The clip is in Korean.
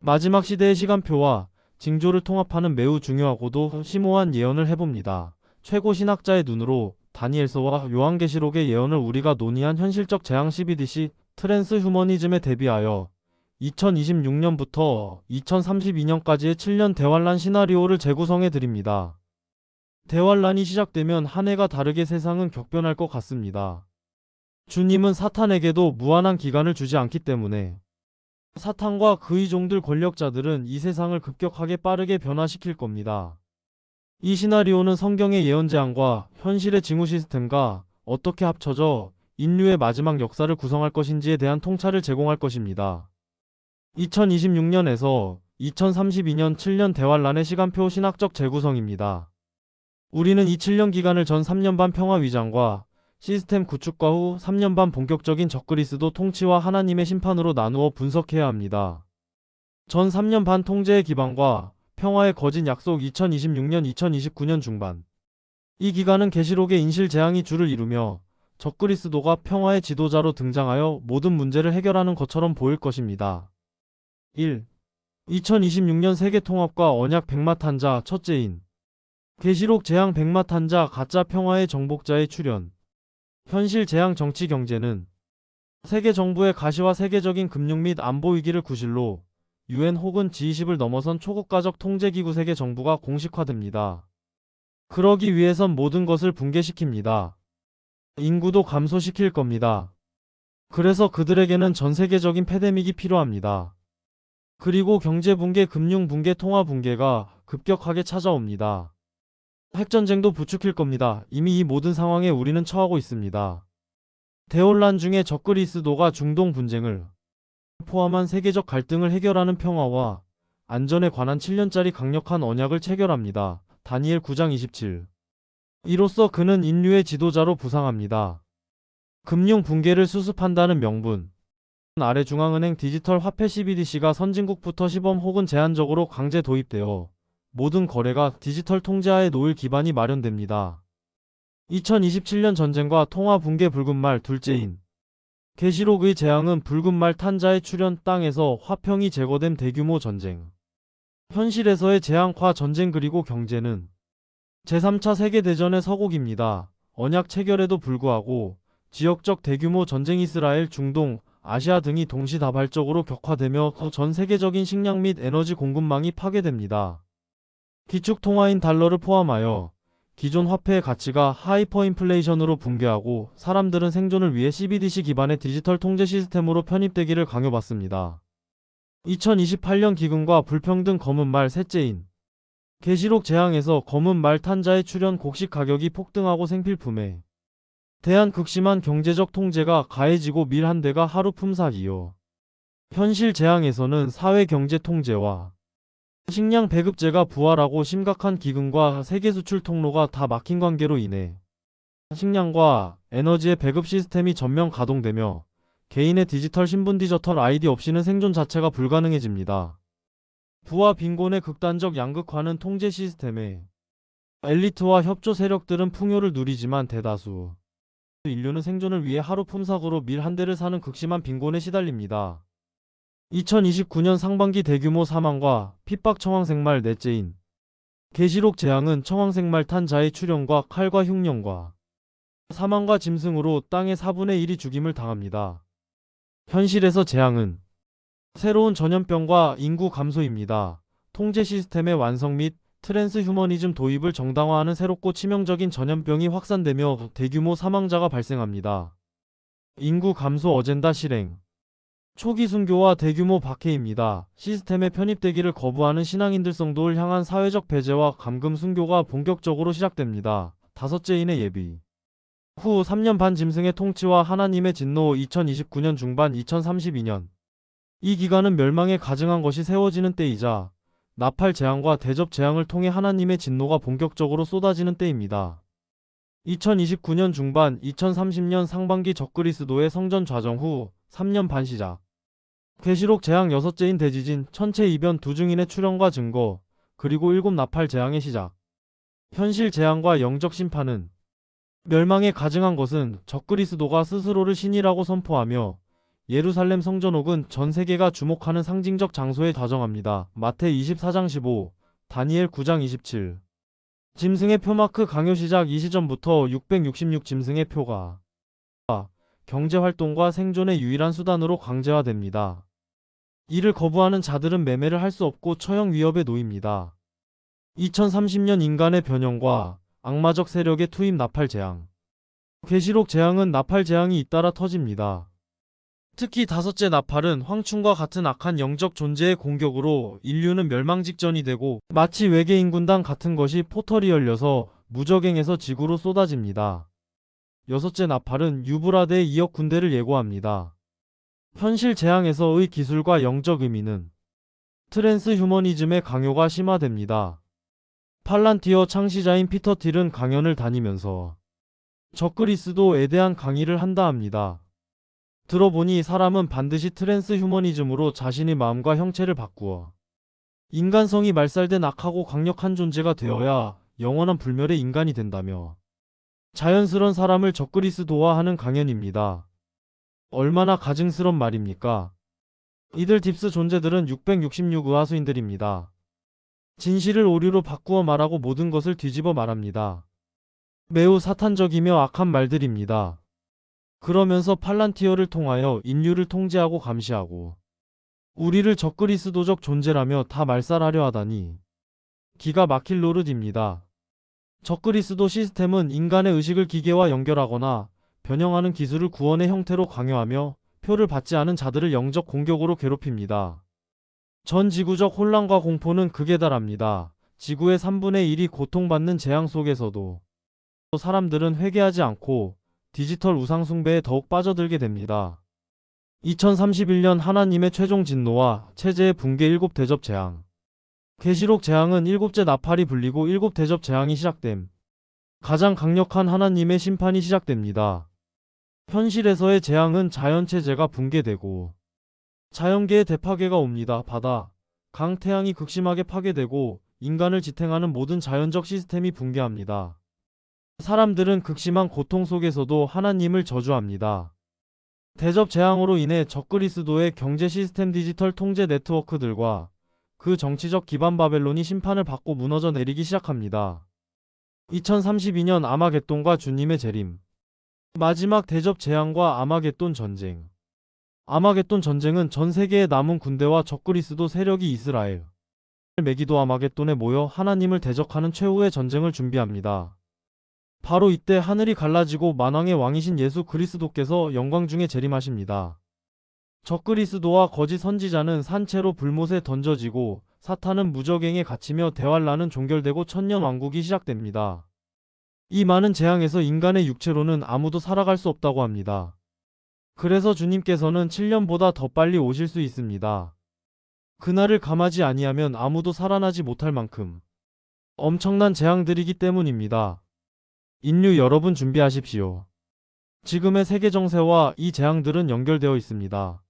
마지막 시대의 시간표와 징조를 통합하는 매우 중요하고도 심오한 예언을 해봅니다. 최고 신학자의 눈으로 다니엘서와 요한계시록의 예언을 우리가 논의한 현실적 재앙 CBDC 트랜스 휴머니즘에 대비하여 2026년부터 2032년까지의 7년 대환란 시나리오를 재구성해 드립니다. 대환란이 시작되면 한 해가 다르게 세상은 격변할 것 같습니다. 주님은 사탄에게도 무한한 기간을 주지 않기 때문에 사탄과 그의 종들 권력자들은 이 세상을 급격하게 빠르게 변화시킬 겁니다. 이 시나리오는 성경의 예언 재앙과 현실의 징후 시스템과 어떻게 합쳐져 인류의 마지막 역사를 구성할 것인지에 대한 통찰을 제공할 것입니다. 2026년에서 2032년 7년 대환란의 시간표 신학적 재구성입니다. 우리는 이 7년 기간을 전 3년 반 평화 위장과 시스템 구축과 후 3년 반 본격적인 적그리스도 통치와 하나님의 심판으로 나누어 분석해야 합니다. 전 3년 반 통제의 기반과 평화의 거짓 약속 2026년 2029년 중반. 이 기간은 계시록의 인실 재앙이 주를 이루며 적그리스도가 평화의 지도자로 등장하여 모든 문제를 해결하는 것처럼 보일 것입니다. 1. 2026년 세계 통합과 언약 백마탄자 첫째인 계시록 재앙 백마탄자 가짜 평화의 정복자의 출현. 현실 재앙 정치 경제는 세계 정부의 가시와 세계적인 금융 및 안보 위기를 구실로 UN 혹은 G20을 넘어선 초국가적 통제기구 세계 정부가 공식화됩니다. 그러기 위해선 모든 것을 붕괴시킵니다. 인구도 감소시킬 겁니다. 그래서 그들에게는 전 세계적인 패데믹이 필요합니다. 그리고 경제 붕괴, 금융 붕괴, 통화 붕괴가 급격하게 찾아옵니다. 핵전쟁도 부추길 겁니다. 이미 이 모든 상황에 우리는 처하고 있습니다. 대혼란 중에 적그리스도가 중동 분쟁을 포함한 세계적 갈등을 해결하는 평화와 안전에 관한 7년짜리 강력한 언약을 체결합니다. 다니엘 9장 27. 이로써 그는 인류의 지도자로 부상합니다. 금융 붕괴를 수습한다는 명분 아래 중앙은행 디지털 화폐 CBDC가 선진국부터 시범 혹은 제한적으로 강제 도입되어 모든 거래가 디지털 통제하에 놓일 기반이 마련됩니다. 2027년 전쟁과 통화 붕괴 붉은 말 둘째인 계시록의 재앙은 붉은 말 탄자의 출현 땅에서 화평이 제거된 대규모 전쟁. 현실에서의 재앙과 전쟁 그리고 경제는 제3차 세계대전의 서곡입니다. 언약 체결에도 불구하고 지역적 대규모 전쟁 이스라엘, 중동, 아시아 등이 동시다발적으로 격화되며 전 세계적인 식량 및 에너지 공급망이 파괴됩니다. 기축 통화인 달러를 포함하여 기존 화폐의 가치가 하이퍼인플레이션으로 붕괴하고 사람들은 생존을 위해 CBDC 기반의 디지털 통제 시스템으로 편입되기를 강요받습니다. 2028년 기근과 불평등 검은 말 셋째인 계시록 재앙에서 검은 말 탄자의 출현 곡식 가격이 폭등하고 생필품에 대한 극심한 경제적 통제가 가해지고 밀 한 대가 하루 품삯이요. 현실 재앙에서는 사회 경제 통제와 식량 배급제가 부활하고 심각한 기근과 세계 수출 통로가 다 막힌 관계로 인해 식량과 에너지의 배급 시스템이 전면 가동되며 개인의 디지털 신분 디지털 아이디 없이는 생존 자체가 불가능해집니다. 부와 빈곤의 극단적 양극화는 통제 시스템에 엘리트와 협조 세력들은 풍요를 누리지만 대다수 인류는 생존을 위해 하루 품삯으로 밀 한 대를 사는 극심한 빈곤에 시달립니다. 2029년 상반기 대규모 사망과 핍박 청황생말 넷째인 계시록 재앙은 청황생말 탄자의 출현과 칼과 흉년과 사망과 짐승으로 땅의 4분의 1이 죽임을 당합니다. 현실에서 재앙은 새로운 전염병과 인구 감소입니다. 통제 시스템의 완성 및 트랜스 휴머니즘 도입을 정당화하는 새롭고 치명적인 전염병이 확산되며 대규모 사망자가 발생합니다. 인구 감소 어젠다 실행 초기 순교와 대규모 박해입니다. 시스템에 편입되기를 거부하는 신앙인들성도를 향한 사회적 배제와 감금 순교가 본격적으로 시작됩니다. 다섯째인의 예비 후 3년 반 짐승의 통치와 하나님의 진노 2029년 중반 2032년 이 기간은 멸망에 가증한 것이 세워지는 때이자 나팔 재앙과 대접 재앙을 통해 하나님의 진노가 본격적으로 쏟아지는 때입니다. 2029년 중반 2030년 상반기 적그리스도의 성전 좌정 후 3년 반 시작 계시록 재앙 여섯째인 대지진, 천체 이변 두 증인의 출현과 증거, 그리고 7 나팔 재앙의 시작. 현실 재앙과 영적 심판은 멸망에 가증한 것은 적그리스도가 스스로를 신이라고 선포하며 예루살렘 성전옥은 전 세계가 주목하는 상징적 장소에 다정합니다. 마태 24장 15, 다니엘 9장 27. 짐승의 표마크 강요 시작. 이 시점부터 666 짐승의 표가 경제활동과 생존의 유일한 수단으로 강제화됩니다. 이를 거부하는 자들은 매매를 할 수 없고 처형 위협에 놓입니다. 2030년 인간의 변형과 악마적 세력의 투입. 나팔 재앙. 계시록 재앙은 나팔 재앙이 잇따라 터집니다. 특히 다섯째 나팔은 황충과 같은 악한 영적 존재의 공격으로 인류는 멸망 직전이 되고 마치 외계인 군단 같은 것이 포털이 열려서 무적행에서 지구로 쏟아집니다. 여섯째 나팔은 유브라데의 2억 군대를 예고합니다. 현실 재앙에서의 기술과 영적 의미는 트랜스 휴머니즘의 강요가 심화됩니다. 팔란티어 창시자인 피터 틸은 강연을 다니면서 적그리스도에 대한 강의를 한다 합니다. 들어보니 사람은 반드시 트랜스 휴머니즘으로 자신의 마음과 형체를 바꾸어 인간성이 말살된 악하고 강력한 존재가 되어야 영원한 불멸의 인간이 된다며 자연스런 사람을 적그리스도화하는 강연입니다. 얼마나 가증스런 말입니까? 이들 딥스 존재들은 666 의하수인들입니다. 진실을 오류로 바꾸어 말하고 모든 것을 뒤집어 말합니다. 매우 사탄적이며 악한 말들입니다. 그러면서 팔란티어를 통하여 인류를 통제하고 감시하고 우리를 적그리스도적 존재라며 다 말살하려 하다니 기가 막힐 노릇입니다. 적그리스도 시스템은 인간의 의식을 기계와 연결하거나 변형하는 기술을 구원의 형태로 강요하며 표를 받지 않은 자들을 영적 공격으로 괴롭힙니다. 전 지구적 혼란과 공포는 극에 달합니다. 지구의 3분의 1이 고통받는 재앙 속에서도 사람들은 회개하지 않고 디지털 우상 숭배에 더욱 빠져들게 됩니다. 2031년 하나님의 최종 진노와 체제의 붕괴. 7 대접 재앙. 계시록 재앙은 7째 나팔이 불리고 7 대접 재앙이 시작됨. 가장 강력한 하나님의 심판이 시작됩니다. 현실에서의 재앙은 자연체제가 붕괴되고 자연계의 대파괴가 옵니다. 바다, 강, 태양이 극심하게 파괴되고 인간을 지탱하는 모든 자연적 시스템이 붕괴합니다. 사람들은 극심한 고통 속에서도 하나님을 저주합니다. 대접 재앙으로 인해 적그리스도의 경제 시스템 디지털 통제 네트워크들과 그 정치적 기반 바벨론이 심판을 받고 무너져 내리기 시작합니다. 2032년 아마겟돈과 주님의 재림. 마지막 대접 재앙과 아마겟돈 전쟁. 아마겟돈 전쟁은 전 세계의 남은 군대와 적그리스도 세력이 이스라엘, 메기도 아마겟돈에 모여 하나님을 대적하는 최후의 전쟁을 준비합니다. 바로 이때 하늘이 갈라지고 만왕의 왕이신 예수 그리스도께서 영광 중에 재림하십니다. 적그리스도와 거짓 선지자는 산채로 불못에 던져지고 사탄은 무적행에 갇히며 대환란은 종결되고 천년 왕국이 시작됩니다. 이 많은 재앙에서 인간의 육체로는 아무도 살아갈 수 없다고 합니다. 그래서 주님께서는 7년보다 더 빨리 오실 수 있습니다. 그날을 감하지 아니하면 아무도 살아나지 못할 만큼 엄청난 재앙들이기 때문입니다. 인류 여러분 준비하십시오. 지금의 세계 정세와 이 재앙들은 연결되어 있습니다.